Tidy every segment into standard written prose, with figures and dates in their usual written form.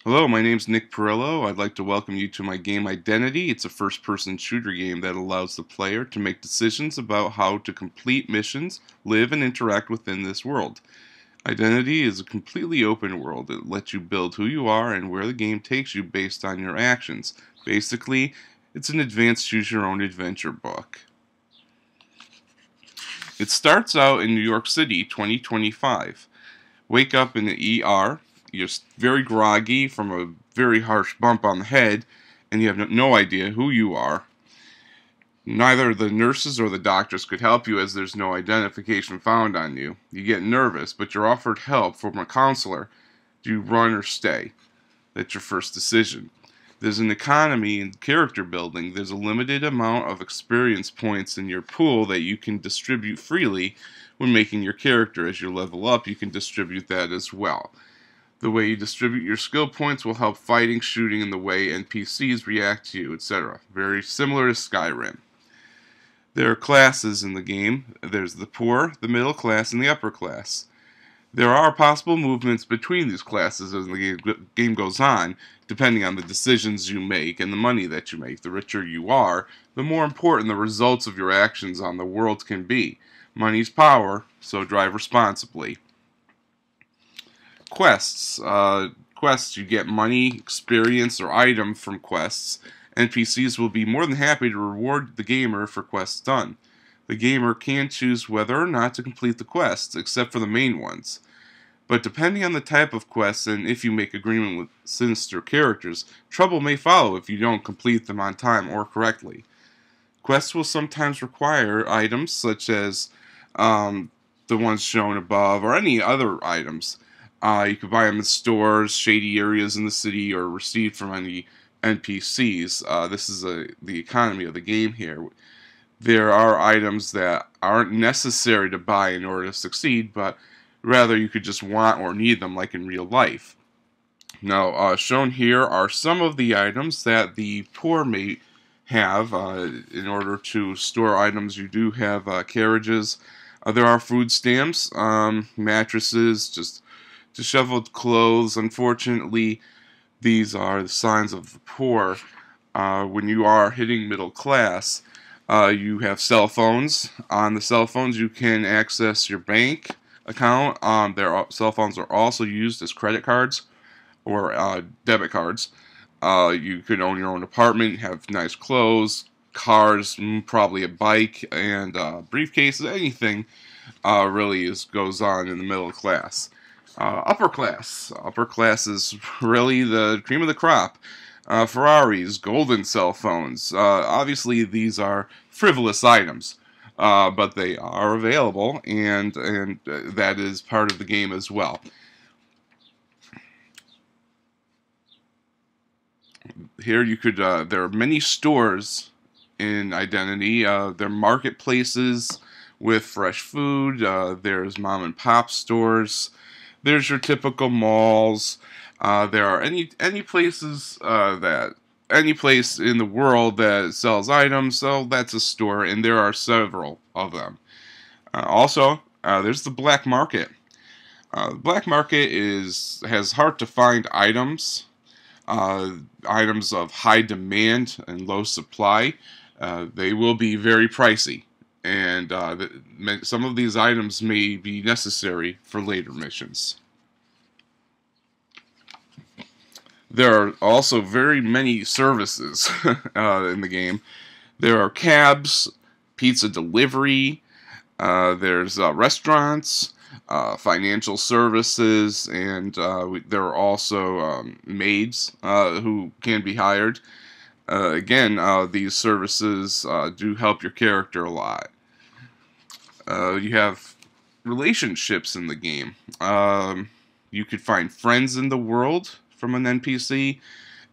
Hello, my name's Nick Perillo. I'd like to welcome you to my game Identity. It's a first-person shooter game that allows the player to make decisions about how to complete missions, live, and interact within this world. Identity is a completely open world. It lets you build who you are and where the game takes you based on your actions. Basically, it's an advanced choose-your-own-adventure book. It starts out in New York City, 2025. Wake up in the ER. You're very groggy from a very harsh bump on the head, and you have no idea who you are. Neither the nurses or the doctors could help you as there's no identification found on you. You get nervous, but you're offered help from a counselor. Do you run or stay? That's your first decision. There's an economy in character building. There's a limited amount of experience points in your pool that you can distribute freely when making your character. As you level up, you can distribute that as well. The way you distribute your skill points will help fighting, shooting, and the way NPCs react to you, etc. Very similar to Skyrim. There are classes in the game. There's the poor, the middle class, and the upper class. There are possible movements between these classes as the game goes on, depending on the decisions you make and the money that you make. The richer you are, the more important the results of your actions on the world can be. Money's power, so drive responsibly. Quests. Quests, you get money, experience, or item from quests. NPCs will be more than happy to reward the gamer for quests done. The gamer can choose whether or not to complete the quests, except for the main ones. But depending on the type of quests and if you make agreement with sinister characters, trouble may follow if you don't complete them on time or correctly. Quests will sometimes require items such as the ones shown above or any other items. You can buy them in stores, shady areas in the city, or received from any NPCs. This is the economy of the game here. There are items that aren't necessary to buy in order to succeed, but rather you could just want or need them like in real life. Now, shown here are some of the items that the poor may have. In order to store items, you do have carriages. There are food stamps, mattresses, just disheveled clothes. Unfortunately, these are the signs of the poor. When you are hitting middle class, you have cell phones. On the cell phones, you can access your bank account. Cell phones are also used as credit cards or debit cards. You could own your own apartment, have nice clothes, cars, probably a bike, and briefcases. Anything really goes on in the middle class. Upper class. Upper class is really the cream of the crop. Ferraris, golden cell phones. Obviously, these are frivolous items, but they are available, and that is part of the game as well. Here you could. There are many stores in Identity. There are marketplaces with fresh food. There's mom and pop stores. There's your typical malls. There are any places any place in the world that sells items, so that's a store, and there are several of them. Also, there's the black market. The black market has hard to find items, items of high demand and low supply. They will be very pricey, and some of these items may be necessary for later missions. There are also very many services in the game. There are cabs, pizza delivery, there's restaurants, financial services, and there are also maids who can be hired. Again, these services do help your character a lot. You have relationships in the game. You could find friends in the world from an NPC,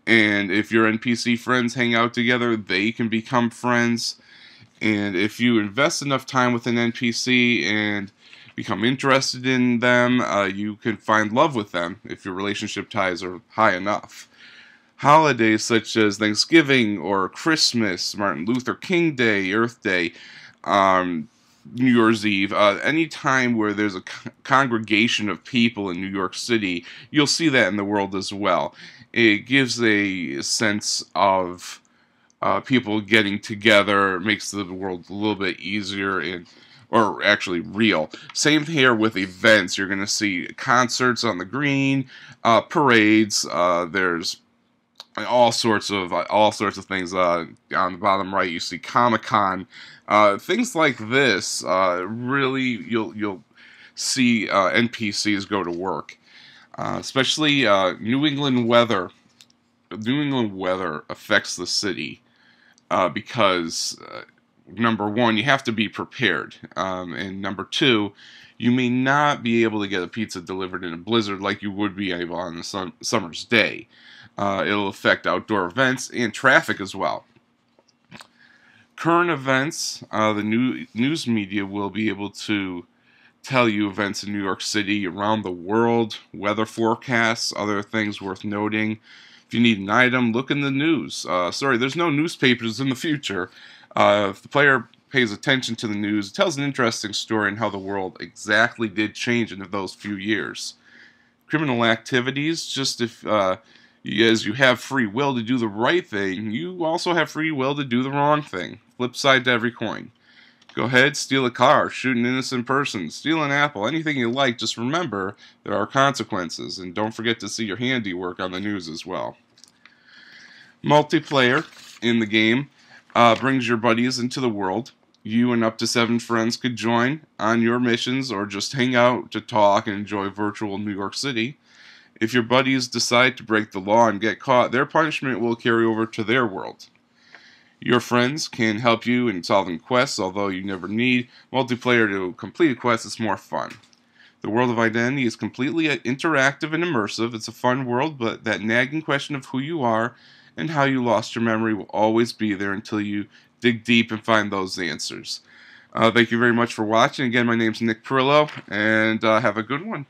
and if your NPC friends hang out together, they can become friends. And if you invest enough time with an NPC and become interested in them, you can find love with them if your relationship ties are high enough. Holidays such as Thanksgiving or Christmas, Martin Luther King Day, Earth Day, New Year's Eve, any time where there's a congregation of people in New York City, you'll see that in the world as well. It gives a sense of people getting together, makes the world a little bit easier and or actually real. Same here with events. You're going to see concerts on the green, parades. There's all sorts of things. On the bottom right, you see Comic-Con, things like this. Really, you'll see NPCs go to work, especially New England weather. New England weather affects the city because number one, you have to be prepared, and number two, you may not be able to get a pizza delivered in a blizzard like you would be able on a summer's day. It'll affect outdoor events and traffic as well. Current events, the news media will be able to tell you events in New York City, around the world, weather forecasts, other things worth noting. If you need an item, look in the news. Sorry, there's no newspapers in the future. If the player pays attention to the news, it tells an interesting story on how the world exactly did change in those few years. Criminal activities, just if as you have free will to do the right thing, you also have free will to do the wrong thing. Flip side to every coin. Go ahead, steal a car, shoot an innocent person, steal an apple, anything you like. Just remember, there are consequences, and don't forget to see your handiwork on the news as well. Multiplayer in the game brings your buddies into the world. You and up to 7 friends could join on your missions or just hang out to talk and enjoy virtual New York City. If your buddies decide to break the law and get caught, their punishment will carry over to their world. Your friends can help you in solving quests, although you never need multiplayer to complete a quest. It's more fun. The world of Identity is completely interactive and immersive. It's a fun world, but that nagging question of who you are and how you lost your memory will always be there until you dig deep and find those answers. Thank you very much for watching. Again, my name's Nick Perillo, and have a good one.